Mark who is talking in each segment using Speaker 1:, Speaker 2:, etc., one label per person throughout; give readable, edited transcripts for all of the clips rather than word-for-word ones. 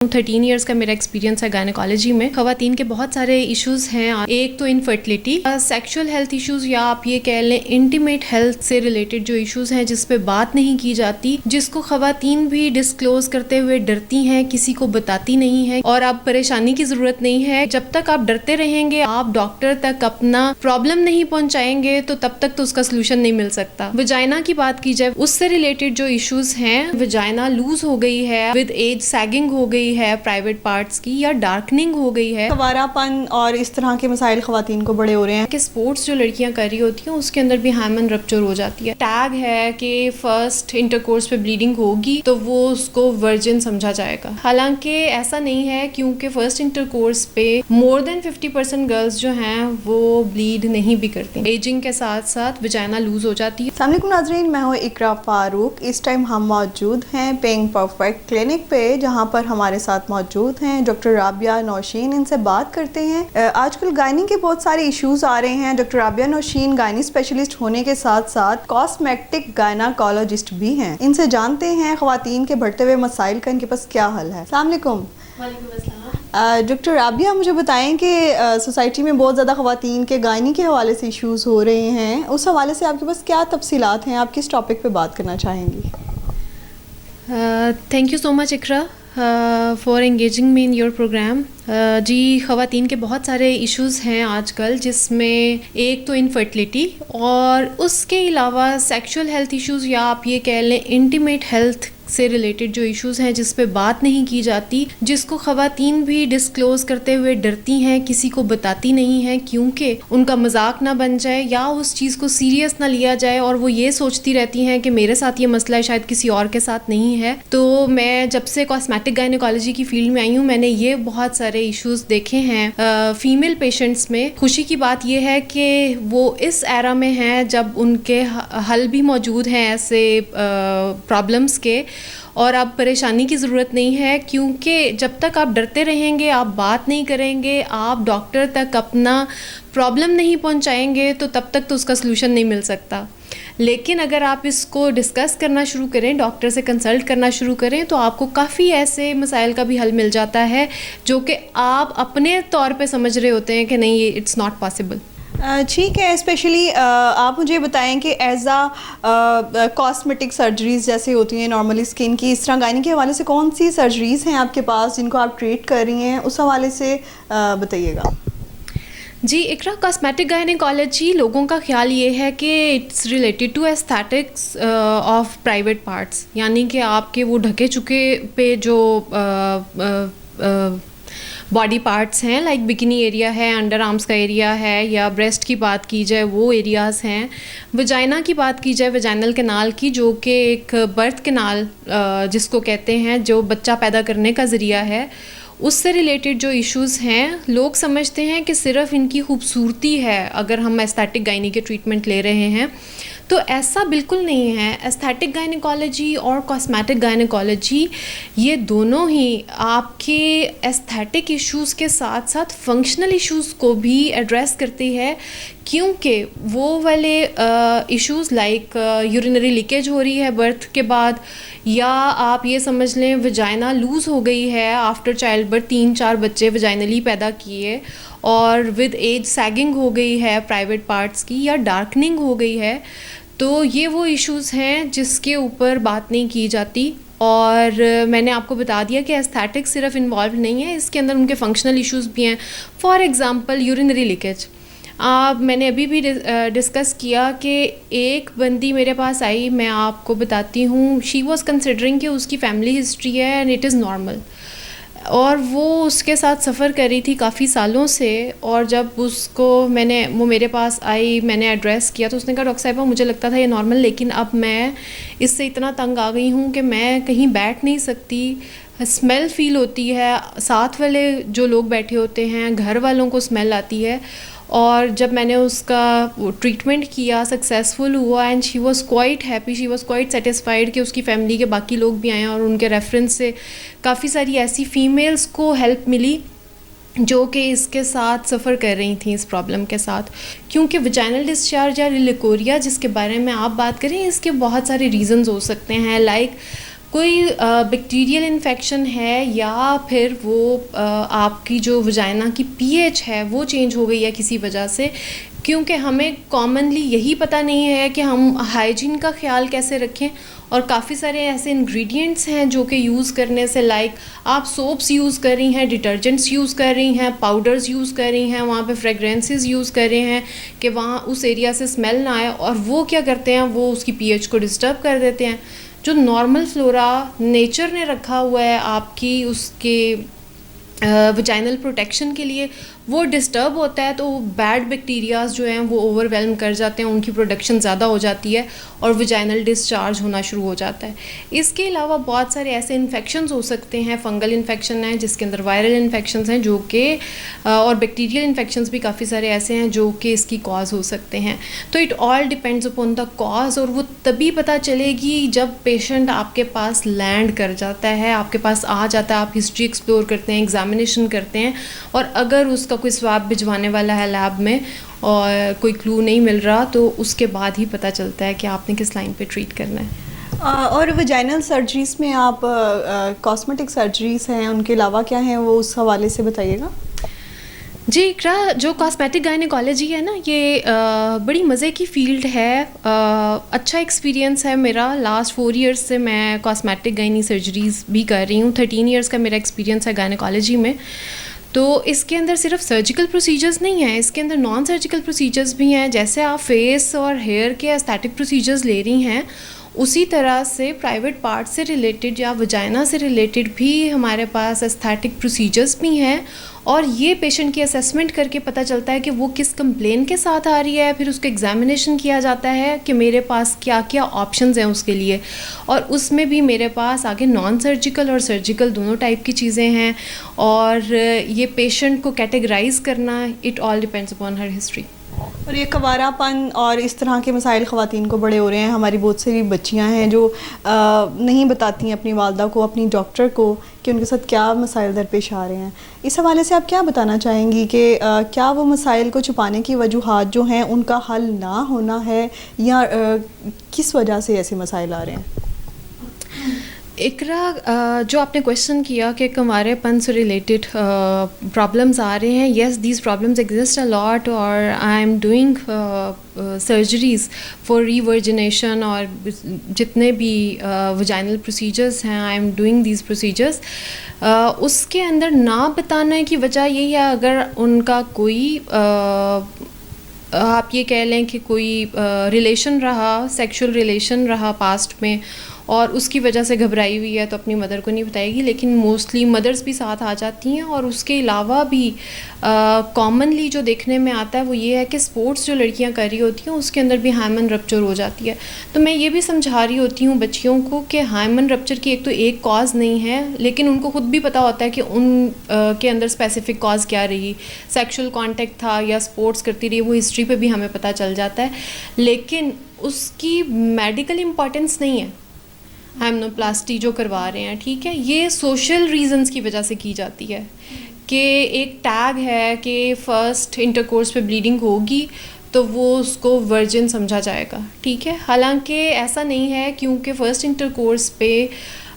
Speaker 1: 13 years का मेरा experience है गायनेकोलॉजी में। ख़वातीन के बहुत सारे इश्यूज हैं। एक तो इनफर्टिलिटी, सेक्सुअल हेल्थ इश्यूज, या आप ये कह लें इंटीमेट हेल्थ से रिलेटेड जो इश्यूज हैं जिस पे बात नहीं की जाती, जिसको ख़वातीन भी डिस्क्लोज करते हुए डरती हैं, किसी को बताती नहीं है। और अब परेशानी की ज़रूरत नहीं है, जब तक आप डरते रहेंगे, आप डॉक्टर तक अपना प्रॉब्लम नहीं पहुँचाएंगे तो तब तक तो उसका सोल्यूशन नहीं मिल सकता। वजाइना की बात की जाए, उससे रिलेटेड जो इश्यूज हैं, वजाइना लूज हो गई है, विद एज सैगिंग हो गई है प्राइवेट पार्ट्स की, या डार्कनिंग हो गई है,
Speaker 2: कवारापन और इस तरह के मसाइल ख़वातीन को बड़े हो रहे हैं
Speaker 1: कि स्पोर्ट्स जो लड़कियां कर रही होती हैं उसके अंदर भी हाइमन रप्चर हो जाती है। टैग है कि फर्स्ट इंटरकोर्स पे ब्लीडिंग होगी तो वो उसको वर्जिन समझा जाएगा, हालांकि ऐसा नहीं है, क्योंकि फर्स्ट इंटरकोर्स पे मोर देन 50% गर्ल्स जो हैं वो ब्लीड नहीं भी करती। एजिंग के साथ साथ वजाइना लूज हो जाती है।
Speaker 2: अस्सलाम वालेकुम नाज़रीन, मैं हूँ इकरा फारूक। इस टाइम हम मौजूद हैं पेइंग परफेक्ट क्लिनिक पे, जहाँ पर हमारे साथ मौजूद हैं डॉक्टर राबिया नौशीन। इनसे बात करते हैं। आजकल गायनी के बहुत सारे इश्यूज आ रहे हैं। Doctor Rabia Naushin gynae specialist होने के साथ साथ कॉस्मेटिक गायनाकोलॉजिस्ट भी हैं। इनसे जानते हैं ख़वातीन के बढ़ते हुए मसाइल का इनके पास क्या हल है। अस्सलाम वालेकुम। डॉक्टर राबिया, मुझे बताएं कि सोसाइटी में बहुत ज़्यादा ख़वातीन के गायनी के हवाले से इश्यूज हो रहे हैं, उस हवाले से आपके पास क्या तफसीलात हैं, आप किस टॉपिक पे बात करना चाहेंगी?
Speaker 1: Thank you so much Iqra for engaging me in your programme. जी, ख़वातीन के बहुत सारे इश्यूज़ हैं आजकल, जिसमें एक तो इनफर्टिलिटी और उसके अलावा सेक्सुअल हेल्थ इश्यूज़, या आप ये कह लें इंटीमेट हेल्थ से रिलेटेड जो इश्यूज़ हैं जिस पे बात नहीं की जाती, जिसको ख़वातीन भी डिस्क्लोज़ करते हुए डरती हैं, किसी को बताती नहीं हैं, क्योंकि उनका मजाक ना बन जाए या उस चीज़ को सीरियस ना लिया जाए, और वो ये सोचती रहती हैं कि मेरे साथ ये मसला है, शायद किसी और के साथ नहीं है। तो मैं जब से कॉस्मेटिक गायनेकोलॉजी की फील्ड में आई हूँ, मैंने ये बहुत सारे इश्यूज़ देखे हैं फीमेल पेशेंट्स में। खुशी की बात यह है कि वो इस एरा में हैं जब उनके हल भी मौजूद हैं ऐसे प्रॉब्लम्स के, और अब परेशानी की ज़रूरत नहीं है, क्योंकि जब तक आप डरते रहेंगे, आप बात नहीं करेंगे, आप डॉक्टर तक अपना प्रॉब्लम नहीं पहुंचाएंगे तो तब तक तो उसका सलूशन नहीं मिल सकता। लेकिन अगर आप इसको डिस्कस करना शुरू करें, डॉक्टर से कंसल्ट करना शुरू करें, तो आपको काफ़ी ऐसे मसाइल का भी हल मिल जाता है जो कि आप अपने तौर पे समझ रहे होते हैं कि नहीं, ये इट्स नॉट पॉसिबल।
Speaker 2: ठीक है। स्पेशली आप मुझे बताएं कि एज आ कॉस्मेटिक सर्जरीज़ जैसे होती हैं नॉर्मली स्किन की, इस तरह गायनी के हवाले से कौन सी सर्जरीज़ हैं आपके पास जिनको आप ट्रीट कर रही हैं, उस हवाले से बताइएगा।
Speaker 1: जी इकरा, कॉस्मेटिक गायनेकोलॉजी लोगों का ख्याल ये है कि it's related to aesthetics of private parts, यानी कि आपके वो ढके चुके पे जो बॉडी पार्ट्स हैं, लाइक बिकिनी एरिया है, अंडर आर्म्स का एरिया है, या ब्रेस्ट की बात की जाए वो एरियाज़ हैं। वजाइना की बात की जाए, वजाइनल कैनाल की, जो कि एक बर्थ कैनाल जिसको कहते हैं, जो बच्चा पैदा करने का ज़रिया है, उससे रिलेटेड जो इश्यूज़ हैं, लोग समझते हैं कि सिर्फ़ इनकी खूबसूरती है अगर हम एस्थेटिक गायनी के ट्रीटमेंट ले रहे हैं, तो ऐसा बिल्कुल नहीं है। एस्थेटिक गायनेकोलॉजी और कॉस्मेटिक गायनेकोलॉजी ये दोनों ही आपके एस्थेटिक इश्यूज़ के साथ साथ फंक्शनल इश्यूज़ को भी एड्रेस करती है, क्योंकि वो वाले इश्यूज़ लाइक यूरिनरी लीकेज हो रही है बर्थ के बाद, या आप ये समझ लें वजाइना लूज़ हो गई है आफ्टर चाइल्ड बर्थ, 3-4 बच्चे वजाइनली पैदा किए, और विद एज सैगिंग हो गई है प्राइवेट पार्ट्स की, या डार्कनिंग हो गई है, तो ये वो इश्यूज़ हैं जिसके ऊपर बात नहीं की जाती। और मैंने आपको बता दिया कि एस्थेटिक्स सिर्फ इन्वॉल्व नहीं है, इसके अंदर उनके फंक्शनल इश्यूज़ भी हैं। फॉर एग्ज़ाम्पल यूरिनरी लीकेज, मैंने अभी भी डिस्कस किया कि एक बंदी मेरे पास आई, मैं आपको बताती हूँ, शी वॉज कंसिडरिंग कि उसकी फैमिली हिस्ट्री है एंड इट इज़ नॉर्मल, और वो उसके साथ सफ़र कर रही थी काफ़ी सालों से, और जब वो मेरे पास आई, मैंने एड्रेस किया, तो उसने कहा डॉक्टर साहिबा मुझे लगता था ये नॉर्मल, लेकिन अब मैं इससे इतना तंग आ गई हूँ कि मैं कहीं बैठ नहीं सकती, स्मेल फ़ील होती है, साथ वाले जो लोग बैठे होते हैं घर वालों को स्मेल आती है। और जब मैंने उसका ट्रीटमेंट किया, सक्सेसफुल हुआ, and she was quite happy, she was quite satisfied कि उसकी फ़ैमिली के बाकी लोग भी आए, और उनके रेफरेंस से काफ़ी सारी ऐसी फ़ीमेल्स को हेल्प मिली जो कि इसके साथ सफ़र कर रही थी इस प्रॉब्लम के साथ। क्योंकि वजाइनल डिस्चार्ज या रिलिकोरिया जिसके बारे में आप बात करें, इसके बहुत सारे रीज़न्स हो सकते हैं, लाइक कोई बैक्टीरियल इन्फेक्शन है या फिर वो आपकी जो वजाइना की पीएच है वो चेंज हो गई है किसी वजह से, क्योंकि हमें कॉमनली यही पता नहीं है कि हम हाइजीन का ख्याल कैसे रखें। और काफ़ी सारे ऐसे इंग्रेडिएंट्स हैं जो कि यूज़ करने से, लाइक आप सोप्स यूज़ कर रही हैं, डिटर्जेंट्स यूज़ कर रही हैं, पाउडर्स यूज़ कर रही हैं, वहाँ पे फ्रेगरेंसेस यूज़ कर रहे हैं कि वहाँ उस एरिया से स्मेल ना आए, और वो क्या करते हैं, वो उसकी पीएच को डिस्टर्ब कर देते हैं। जो नॉर्मल फ्लोरा नेचर ने रखा हुआ है आपकी उसके वजाइनल प्रोटेक्शन के लिए, वो डिस्टर्ब होता है, तो बैड बैक्टीरियाज जो हैं वो ओवरवेलम कर जाते हैं, उनकी प्रोडक्शन ज़्यादा हो जाती है और वजाइनल डिस्चार्ज होना शुरू हो जाता है। इसके अलावा बहुत सारे ऐसे इन्फेक्शंस हो सकते हैं, फंगल इन्फेक्शन है जिसके अंदर वायरल इन्फेक्शंस हैं जो कि और बैक्टीरियल इन्फेक्शंस भी काफ़ी सारे ऐसे हैं जो कि इसकी कॉज हो सकते हैं। तो it all depends upon the cause, और वो तभी पता चलेगी जब पेशेंट आपके पास लैंड कर जाता है, आपके पास आ जाता है, आप हिस्ट्री एक्सप्लोर करते हैं, एग्जामिनेशन करते हैं, और अगर उसका कोई स्वाब भिजवाने वाला है लैब में और कोई क्लू नहीं मिल रहा, तो उसके बाद ही पता चलता है कि आपने किस लाइन पे ट्रीट करना है।
Speaker 2: और वजाइनल सर्जरीज में आप कॉस्मेटिक सर्जरीज हैं, उनके अलावा क्या हैं वो उस हवाले से बताइएगा।
Speaker 1: जी इकरा, जो कॉस्मेटिक गायनेकोलॉजी है ना, ये बड़ी मज़े की फील्ड है। अच्छा एक्सपीरियंस है मेरा, लास्ट 4 इयर्स से मैं कॉस्मेटिक गायनी सर्जरीज़ भी कर रही हूँ। 13 इयर्स का मेरा एक्सपीरियंस है गायनेकोलॉजी में। तो इसके अंदर सिर्फ सर्जिकल प्रोसीजर्स नहीं हैं, इसके अंदर नॉन सर्जिकल प्रोसीजर्स भी हैं। जैसे आप फेस और हेयर के एस्थेटिक प्रोसीजर्स ले रही हैं, उसी तरह से प्राइवेट पार्ट से रिलेटेड या वजाइना से रिलेटेड भी हमारे पास एस्थेटिक प्रोसीजर्स भी हैं, और ये पेशेंट की असेसमेंट करके पता चलता है कि वो किस कंप्लेन के साथ आ रही है। फिर उसका एग्जामिनेशन किया जाता है कि मेरे पास क्या क्या ऑप्शंस हैं उसके लिए, और उसमें भी मेरे पास आगे नॉन सर्जिकल और सर्जिकल दोनों टाइप की चीज़ें हैं। और ये पेशेंट को कैटेगराइज करना, it all depends upon her history.
Speaker 2: और ये कवारापन और इस तरह के मसाइल ख़वातीन को बड़े हो रहे हैं। हमारी बहुत सारी बच्चियां हैं जो नहीं बताती हैं अपनी वालदा को, अपनी डॉक्टर को, कि उनके साथ क्या मसाइल दरपेश आ रहे हैं। इस हवाले से आप क्या बताना चाहेंगी कि क्या वो मसाइल को छुपाने की वजूहात जो हैं उनका हल ना होना है, या किस वजह से ऐसे मसाइल आ रहे हैं?
Speaker 1: इकरा, जो आपने क्वेश्चन किया कि कंवारेपन से रिलेटेड प्रॉब्लम्स आ रहे हैं, yes these problems exist a lot, और I am doing surgeries for revirgination, और जितने भी वजाइनल प्रोसीजर्स हैं I am doing these procedures. उसके अंदर ना बताने की वजह यही है, अगर उनका कोई आप ये कह लें कि कोई रिलेशन रहा, सेक्सुअल रिलेशन रहा पास्ट में, और उसकी वजह से घबराई हुई है, तो अपनी मदर को नहीं बताएगी। लेकिन मोस्टली मदर्स भी साथ आ जाती हैं। और उसके अलावा भी कॉमनली जो देखने में आता है वो ये है कि स्पोर्ट्स जो लड़कियां कर रही होती हैं उसके अंदर भी हाइमन रप्चर हो जाती है। तो मैं ये भी समझा रही होती हूँ बच्चियों को कि हाइमन रप्चर की एक कॉज नहीं है, लेकिन उनको खुद भी पता होता है कि उन के अंदर स्पेसिफिक कॉज क्या रही, सेक्शुअल कॉन्टेक्ट था या स्पोर्ट्स करती रही, वो हिस्ट्री पे भी हमें पता चल जाता है। लेकिन उसकी मेडिकल इम्पॉर्टेंस नहीं है हाइमनोप्लास्टी जो करवा रहे हैं, ठीक है। ये सोशल रीजंस की वजह से की जाती है कि एक टैग है कि फ़र्स्ट इंटरकोर्स पे ब्लीडिंग होगी तो वो उसको वर्जिन समझा जाएगा, ठीक है। हालांकि ऐसा नहीं है, क्योंकि फ़र्स्ट इंटरकोर्स पे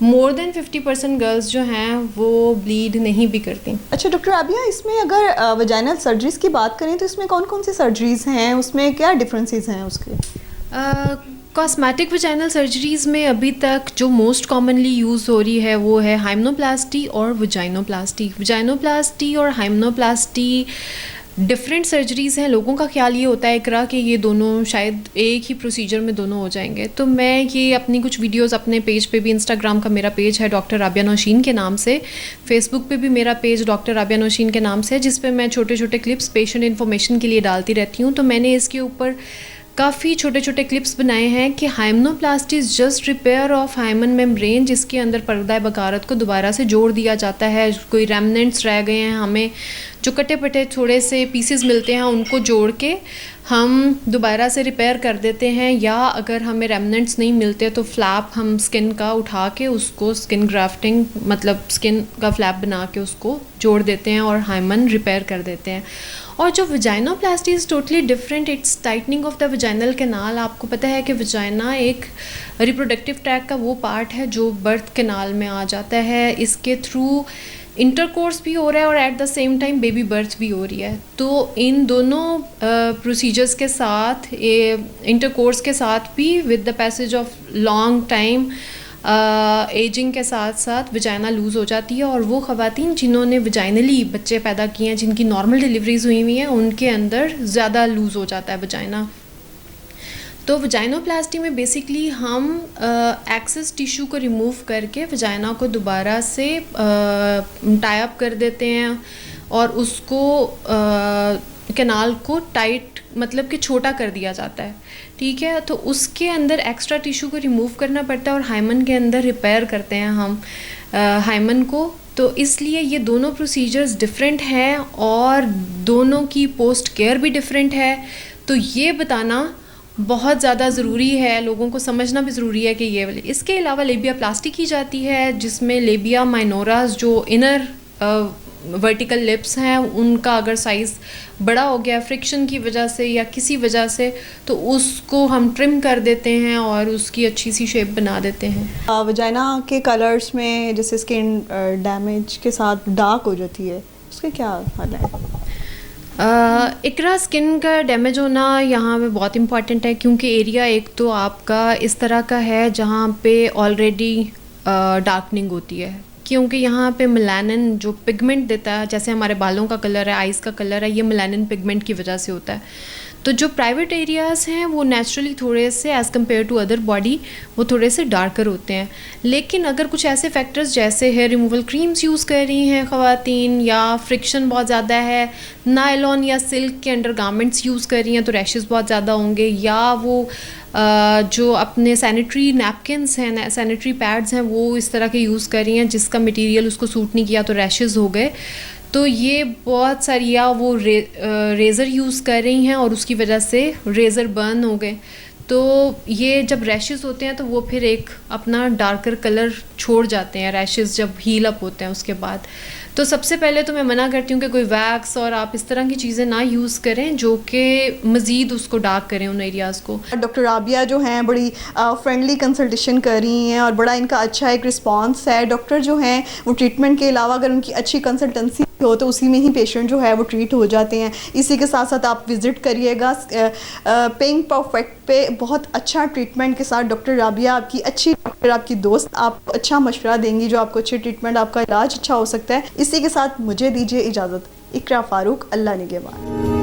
Speaker 1: मोर देन 50% गर्ल्स जो हैं वो ब्लीड नहीं भी करती।
Speaker 2: अच्छा डॉक्टर आबिया, इसमें अगर वजाइनल सर्जरीज की बात करें तो इसमें कौन कौन सी सर्जरीज हैं, उसमें क्या डिफरेंसेस हैं उसके?
Speaker 1: कॉस्मेटिक वजाइनल सर्जरीज़ में अभी तक जो मोस्ट कॉमनली यूज़ हो रही है वो है हाइमनोप्लास्टी और वजाइनोप्लास्टी। वजाइनोप्लास्टी और हाइमनोप्लास्टी डिफरेंट सर्जरीज़ हैं। लोगों का ख्याल ये होता है इकरा कि ये दोनों शायद एक ही प्रोसीजर में दोनों हो जाएंगे। तो मैं ये अपनी कुछ वीडियोस अपने पेज पे भी, इंस्टाग्राम का मेरा पेज है डॉक्टर राबिया नौशीन के नाम से, फेसबुक पे भी मेरा पेज डॉक्टर राबिया नौशीन के नाम से, जिस पे मैं छोटे छोटे क्लिप्स पेशेंट इन्फॉर्मेशन के लिए डालती रहती हूँ। तो मैंने इसके ऊपर काफ़ी छोटे छोटे क्लिप्स बनाए हैं कि hymenoplasty is just repair of hymen membrane, जिसके अंदर पर्दा बगारत को दोबारा से जोड़ दिया जाता है। कोई रेमनेंट्स रह गए हैं हमें जो कटे पटे थोड़े से पीसेस मिलते हैं उनको जोड़ के हम दोबारा से रिपेयर कर देते हैं, या अगर हमें रेमनेंट्स नहीं मिलते तो फ्लैप हम स्किन का उठा के उसको स्किन ग्राफ्टिंग मतलब स्किन का फ्लैप बना के उसको जोड़ देते हैं और हाइमन रिपेयर कर देते हैं। और जो vaginoplasty is totally different, it's tightening of the vaginal canal. आपको पता है कि वजाइना एक रिप्रोडक्टिव ट्रैक का वो पार्ट है जो बर्थ कैनाल में आ जाता है, इसके थ्रू इंटरकोर्स भी हो रहा है और at the same time baby birth भी हो रही है। तो इन दोनों प्रोसीजर्स के साथ इंटरकोर्स के साथ भी with the passage of long time ageing के साथ साथ वजाइना लूज़ हो जाती है, और वो ख़वातीन जिन्होंने वजाइनली बच्चे पैदा किए हैं, जिनकी नॉर्मल डिलीवरीज हुई हुई हैं, उनके अंदर ज़्यादा लूज़ हो जाता है वजाइना। तो वजाइनोप्लास्टी में बेसिकली हम एक्सेस टिश्यू को रिमूव करके वजाइना को दोबारा से टाई अप कर देते हैं और उसको कैनाल को टाइट मतलब कि छोटा कर दिया जाता है, ठीक है। तो उसके अंदर एक्स्ट्रा टिश्यू को रिमूव करना पड़ता है और हाइमन के अंदर रिपेयर करते हैं हम हाइमन को। तो इसलिए ये दोनों प्रोसीजर्स डिफरेंट हैं और दोनों की पोस्ट केयर भी डिफरेंट है। तो ये बताना बहुत ज़्यादा ज़रूरी है, लोगों को समझना भी ज़रूरी है कि ये वाली। इसके अलावा लेबिया प्लास्टी की जाती है, जिसमें लेबिया माइनोरास जो इनर वर्टिकल लिप्स हैं उनका अगर साइज़ बड़ा हो गया फ्रिक्शन की वजह से या किसी वजह से, तो उसको हम ट्रिम कर देते हैं और उसकी अच्छी सी शेप बना देते हैं।
Speaker 2: वजाइना के कलर्स में जैसे स्किन डैमेज के साथ डार्क हो जाती है, उसके क्या हाल है?
Speaker 1: इकरा स्किन का डैमेज होना यहाँ पे बहुत इम्पॉर्टेंट है, क्योंकि एरिया एक तो आपका इस तरह का है जहाँ पे ऑलरेडी डार्कनिंग होती है, क्योंकि यहाँ पे मेलानिन जो पिगमेंट देता है, जैसे हमारे बालों का कलर है, आइज़ का कलर है, ये मेलानिन पिगमेंट की वजह से होता है। तो जो प्राइवेट एरियाज़ हैं वो नेचुरली थोड़े से as compare to other body वो थोड़े से डार्कर होते हैं। लेकिन अगर कुछ ऐसे फैक्टर्स जैसे हेयर रिमूवल क्रीम्स यूज़ कर रही हैं ख़वातीन, या फ्रिक्शन बहुत ज़्यादा है, नायलॉन या सिल्क के अंडर गारमेंट्स यूज़ कर रही हैं तो रैशेस बहुत ज़्यादा होंगे, या वो जो अपने सैनिटरी नैपकिन्स हैं, सैनिटरी पैड्स हैं, वो इस तरह के यूज़ कर रही हैं जिसका मटीरियल उसको सूट नहीं किया तो रैशेस हो गए। तो ये बहुत सारी, या वो रेज़र यूज़ कर रही हैं और उसकी वजह से रेज़र बर्न हो गए। तो ये जब रैशेस होते हैं तो वो फिर एक अपना डार्कर कलर छोड़ जाते हैं रैशेस जब हील अप होते हैं उसके बाद। तो सबसे पहले तो मैं मना करती हूँ कि कोई वैक्स और आप इस तरह की चीज़ें ना यूज़ करें जो कि मज़ीद उसको डार्क करें उन एरियाज़ को।
Speaker 2: डॉक्टर राबिया जो हैं बड़ी फ्रेंडली कंसल्टेशन कर रही हैं और बड़ा इनका अच्छा एक रिस्पांस है। डॉक्टर जो हैं वो ट्रीटमेंट के अलावा अगर उनकी अच्छी कंसल्टेंसी हो तो उसी में ही पेशेंट जो है वो ट्रीट हो जाते हैं। इसी के साथ साथ आप विज़िट करिएगा पिंक परफेक्ट पे, बहुत अच्छा ट्रीटमेंट के साथ डॉक्टर राबिया आपकी अच्छी डॉक्टर, आपकी दोस्त, आपको अच्छा मशवरा देंगी जो आपको अच्छे ट्रीटमेंट, आपका इलाज अच्छा हो सकता है। इसी के साथ मुझे दीजिए इजाज़त। इकरा फारूक, अल्लाह निगहबान।